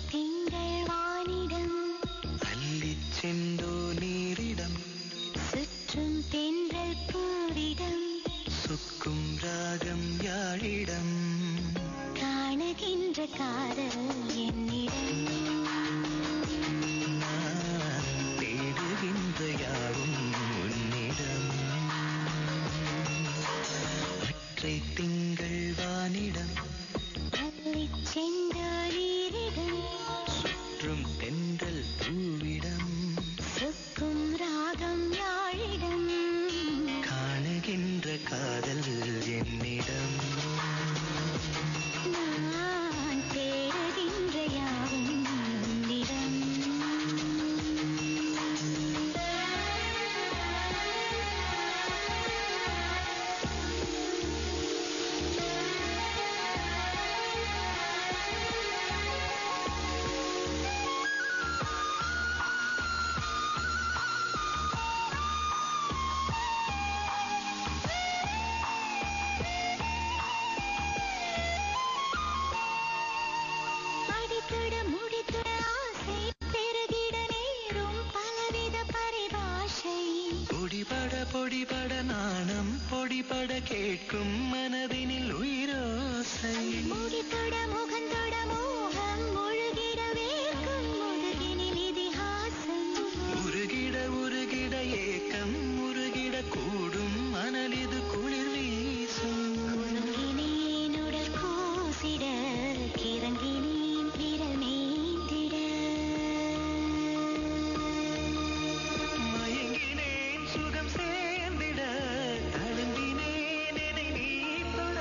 திங்கள் வானிடம் அள்ளிச் சென்றோ நீரிடம் சுற்றும் தென்றல் பூரிடம் சொக்கும் ராகம் யாழிடம் காணுகின்ற காதல் என்னிடம் நான் தேடுகின்ற யாவும் உன்னிடம் ஒற்றை திங்கள் வானிடம் அள்ளிச் சென்றோ நீரிடம் சுற்றும் தென்றல் பூவிடம் சொக்கும் ராகம் யாழிடம் காணுகின்ற காதல் என்னிடம் நான் தேடுகின்ற யாவும் உன்னிடம் அடித்துட முடித்துட ஆசை பெருகிட நேரும் பலவித பரிபாஷை பொடிபட நாணம் பொடிபட கேட்கும் மனதினில் உயிரோசை முடித்துட முகந்தொட மோகம் முழுகிட வேர்க்கும் முதுகினில் இதிகாசம் உருகிட ஏக்கம் உருகிட கூடும் மணலிது குளிர் வீசும் குலுங்கினேன் உடல் கூசிட கிறங்கினேன் விரல் மேய்ந்திட மயங்கினேன் சுகம் சேர்ந்திட தழும்பினேன் என்னை நீ தொட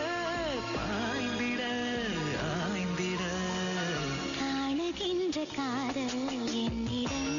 பாய்ந்திட ஆய்ந்திட காணுகின்ற காதல் என்னிடம்